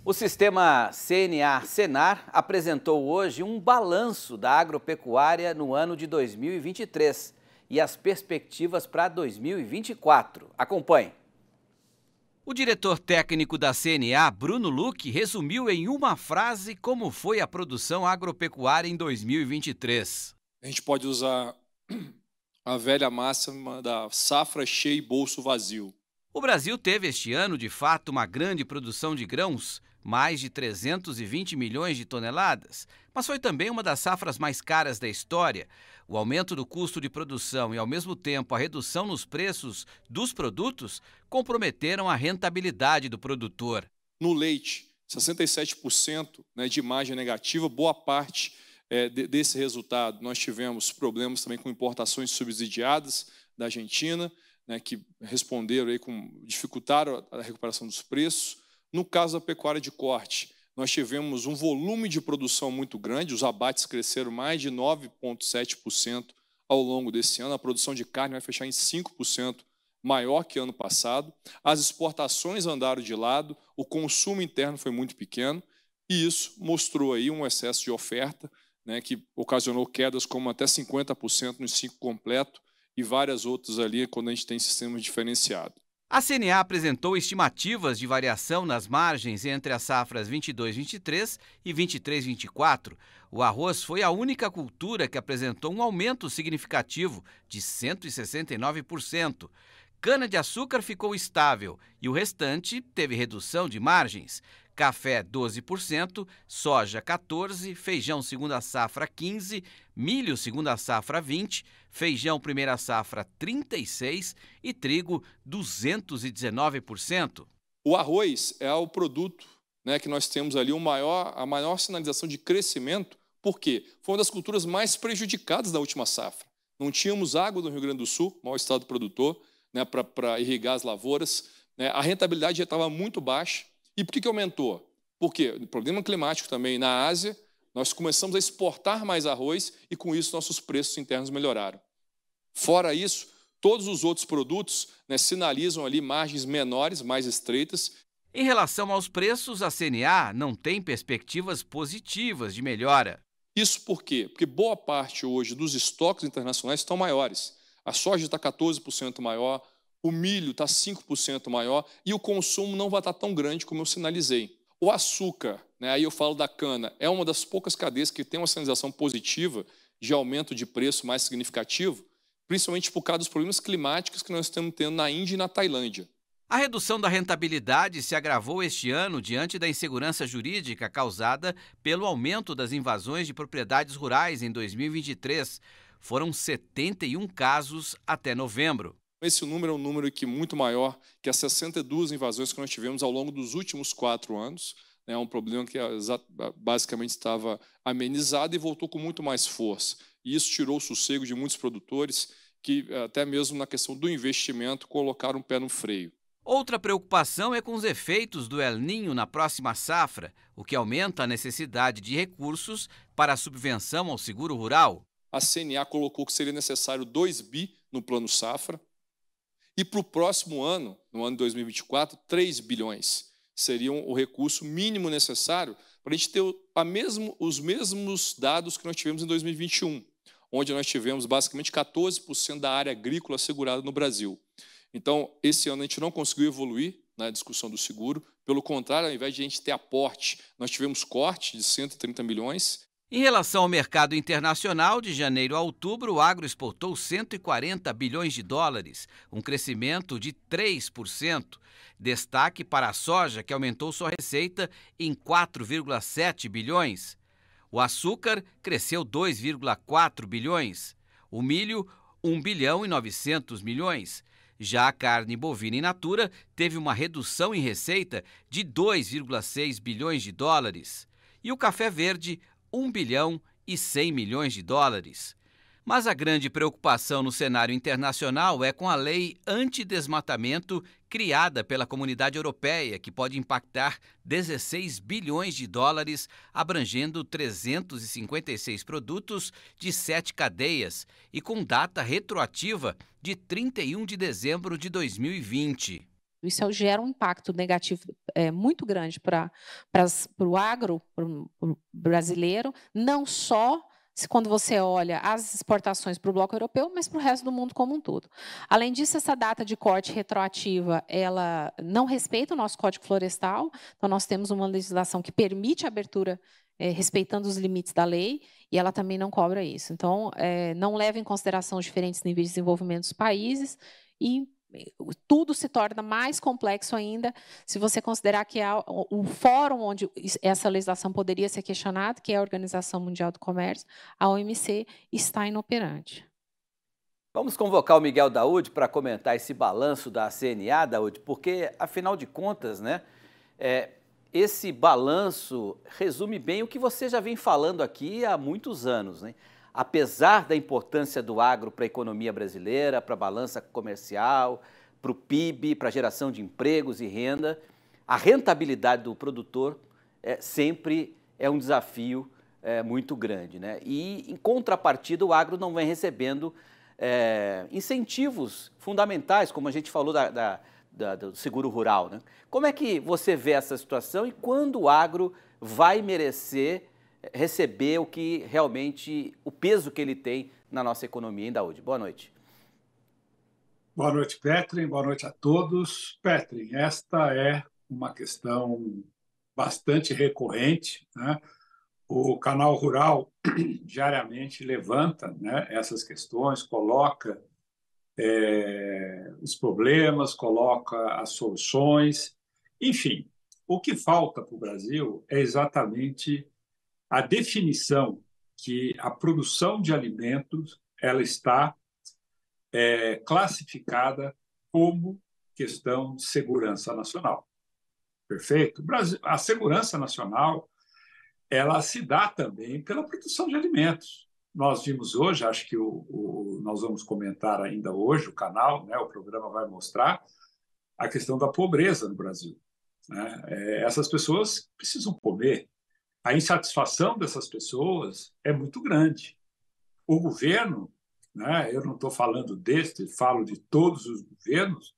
O sistema CNA-Senar apresentou hoje um balanço da agropecuária no ano de 2023 e as perspectivas para 2024. Acompanhe. O diretor técnico da CNA, Bruno Luque, resumiu em uma frase como foi a produção agropecuária em 2023. A gente pode usar a velha máxima da safra cheia e bolso vazio. O Brasil teve este ano, de fato, uma grande produção de grãos, mais de 320 milhões de toneladas, mas foi também uma das safras mais caras da história. O aumento do custo de produção e, ao mesmo tempo, a redução nos preços dos produtos comprometeram a rentabilidade do produtor. No leite, 67% de margem negativa, boa parte desse resultado. Nós tivemos problemas também com importações subsidiadas da Argentina, que responderam aí dificultaram a recuperação dos preços. No caso da pecuária de corte, nós tivemos um volume de produção muito grande, os abates cresceram mais de 9,7% ao longo desse ano, a produção de carne vai fechar em 5% maior que ano passado, as exportações andaram de lado, o consumo interno foi muito pequeno, e isso mostrou aí um excesso de oferta, que ocasionou quedas como até 50% no ciclo completo, e várias outras ali quando a gente tem sistema diferenciado. A CNA apresentou estimativas de variação nas margens entre as safras 22-23 e 23-24. O arroz foi a única cultura que apresentou um aumento significativo de 169%. Cana-de-açúcar ficou estável e o restante teve redução de margens. Café 12%, soja 14%, feijão segunda safra 15%, milho segunda safra 20%, feijão primeira safra 36% e trigo 219%. O arroz é o produto que nós temos ali a maior sinalização de crescimento, porque foi uma das culturas mais prejudicadas da última safra. Não tínhamos água no Rio Grande do Sul, maior estado produtor, para irrigar as lavouras, a rentabilidade já estava muito baixa. E por que aumentou? Porque o problema climático também na Ásia, nós começamos a exportar mais arroz e, com isso, nossos preços internos melhoraram. Fora isso, todos os outros produtos sinalizam ali margens menores, mais estreitas. Em relação aos preços, a CNA não tem perspectivas positivas de melhora. Isso por quê? Porque boa parte hoje dos estoques internacionais estão maiores. A soja está 14% maior, o milho está 5% maior e o consumo não vai estar tão grande como eu sinalizei. O açúcar, aí eu falo da cana, é uma das poucas cadeias que tem uma sinalização positiva de aumento de preço mais significativo, principalmente por causa dos problemas climáticos que nós estamos tendo na Índia e na Tailândia. A redução da rentabilidade se agravou este ano diante da insegurança jurídica causada pelo aumento das invasões de propriedades rurais em 2023. Foram 71 casos até novembro. Esse número é um número muito maior que as 62 invasões que nós tivemos ao longo dos últimos 4 anos. É um problema que basicamente estava amenizado e voltou com muito mais força. E isso tirou o sossego de muitos produtores que, até mesmo na questão do investimento, colocaram o pé no freio. Outra preocupação é com os efeitos do El Niño na próxima safra, o que aumenta a necessidade de recursos para a subvenção ao seguro rural. A CNA colocou que seria necessário 2 bi no plano safra, e para o próximo ano, no ano de 2024, 3 bilhões seriam o recurso mínimo necessário para a gente ter os mesmos dados que nós tivemos em 2021, onde nós tivemos basicamente 14% da área agrícola assegurada no Brasil. Então, esse ano a gente não conseguiu evoluir na discussão do seguro, pelo contrário, ao invés de a gente ter aporte, nós tivemos corte de 130 milhões. Em relação ao mercado internacional, de janeiro a outubro, o agro exportou 140 bilhões de dólares, um crescimento de 3%. Destaque para a soja, que aumentou sua receita em 4,7 bilhões. O açúcar cresceu 2,4 bilhões. O milho, 1 bilhão e 900 milhões. Já a carne bovina in natura teve uma redução em receita de 2,6 bilhões de dólares. E o café verde, 1 bilhão e 100 milhões de dólares. Mas a grande preocupação no cenário internacional é com a lei antidesmatamento criada pela Comunidade Europeia, que pode impactar 16 bilhões de dólares, abrangendo 356 produtos de 7 cadeias e com data retroativa de 31 de dezembro de 2020. Isso gera um impacto negativo muito grande para o agro brasileiro, não só quando você olha as exportações para o bloco europeu, mas para o resto do mundo como um todo. Além disso, essa data de corte retroativa, ela não respeita o nosso Código Florestal, então nós temos uma legislação que permite a abertura respeitando os limites da lei, e ela também não cobra isso. Então, não leva em consideração os diferentes níveis de desenvolvimento dos países, e tudo se torna mais complexo ainda se você considerar que o fórum onde essa legislação poderia ser questionada, que é a Organização Mundial do Comércio, a OMC, está inoperante. Vamos convocar o Miguel Daoud para comentar esse balanço da CNA, Daoud, porque, afinal de contas, né, esse balanço resume bem o que você já vem falando aqui há muitos anos, né? Apesar da importância do agro para a economia brasileira, para a balança comercial, para o PIB, para a geração de empregos e renda, a rentabilidade do produtor sempre é um desafio muito grande, né? E, em contrapartida, o agro não vem recebendo incentivos fundamentais, como a gente falou do seguro rural, né? Como é que você vê essa situação e quando o agro vai merecer receber o que realmente, o peso que ele tem na nossa economia, hein, Daoud? Boa noite. Boa noite, Petrin. Boa noite a todos. Petrin, esta é uma questão bastante recorrente, né? O Canal Rural diariamente levanta, né, essas questões, coloca os problemas, coloca as soluções. Enfim, o que falta para o Brasil é exatamente a definição que a produção de alimentos ela está classificada como questão de segurança nacional. Perfeito? A segurança nacional ela se dá também pela produção de alimentos. Nós vimos hoje, acho que nós vamos comentar ainda hoje, o canal, né, o programa vai mostrar a questão da pobreza no Brasil, né? Essas pessoas precisam comer. A insatisfação dessas pessoas é muito grande. O governo, né, eu não estou falando deste, falo de todos os governos,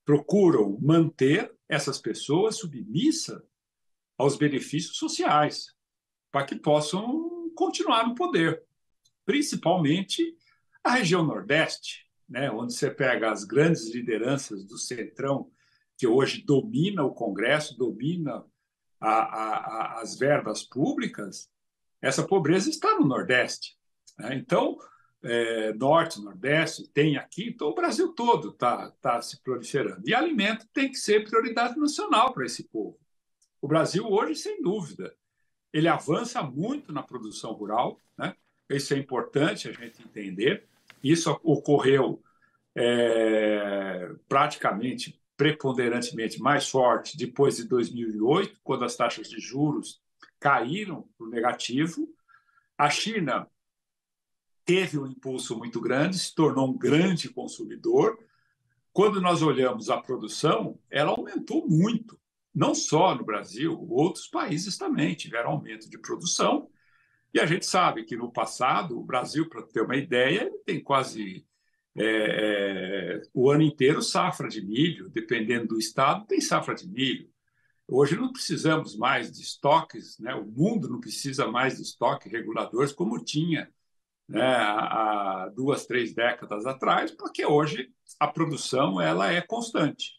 procuram manter essas pessoas submissas aos benefícios sociais, para que possam continuar no poder. Principalmente a região Nordeste, né, onde você pega as grandes lideranças do Centrão, que hoje domina o Congresso, domina as verbas públicas, essa pobreza está no Nordeste, né? Então, Norte, Nordeste, tem aqui, então o Brasil todo está se proliferando. E alimento tem que ser prioridade nacional para esse povo. O Brasil hoje, sem dúvida, ele avança muito na produção rural, né? Isso é importante a gente entender. Isso ocorreu praticamente preponderantemente mais forte depois de 2008, quando as taxas de juros caíram para o negativo. A China teve um impulso muito grande, se tornou um grande consumidor. Quando nós olhamos a produção, ela aumentou muito, não só no Brasil, outros países também tiveram aumento de produção. E a gente sabe que no passado, o Brasil, para ter uma ideia, ele tem quase o ano inteiro safra de milho, dependendo do estado, tem safra de milho. Hoje não precisamos mais de estoques, né? O mundo não precisa mais de estoque reguladores como tinha, né, há 2, 3 décadas atrás, porque hoje a produção ela é constante.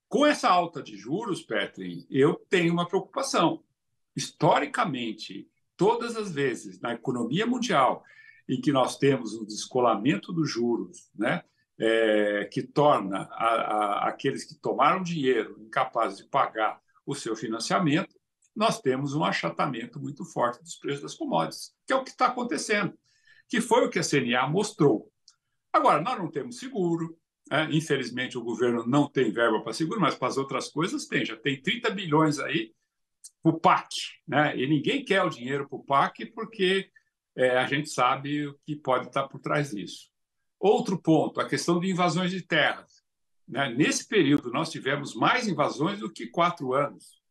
Com essa alta de juros, Petrin, eu tenho uma preocupação. Historicamente, todas as vezes na economia mundial em que nós temos um descolamento dos juros, né, que torna aqueles que tomaram dinheiro incapazes de pagar o seu financiamento, nós temos um achatamento muito forte dos preços das commodities, que é o que está acontecendo, que foi o que a CNA mostrou. Agora, nós não temos seguro, né? Infelizmente o governo não tem verba para seguro, mas para as outras coisas tem, já tem 30 bilhões aí para o PAC, né? E ninguém quer o dinheiro para o PAC porque a gente sabe o que pode estar por trás disso. Outro ponto, a questão de invasões de terras, né? Nesse período, nós tivemos mais invasões do que 4 anos.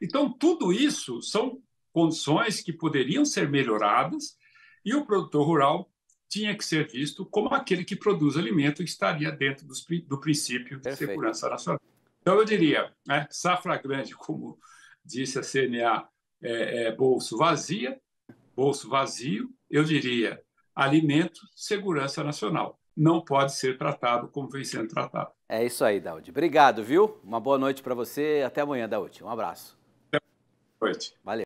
Então, tudo isso são condições que poderiam ser melhoradas e o produtor rural tinha que ser visto como aquele que produz alimento e estaria dentro do princípio de segurança nacional. Então, eu diria, né, safra grande, como disse a CNA, bolso vazio, eu diria alimento, segurança nacional. Não pode ser tratado como vem sendo tratado. É isso aí, Daudi. Obrigado, viu? Uma boa noite para você. Até amanhã, Daudi. Um abraço. Até amanhã. Valeu.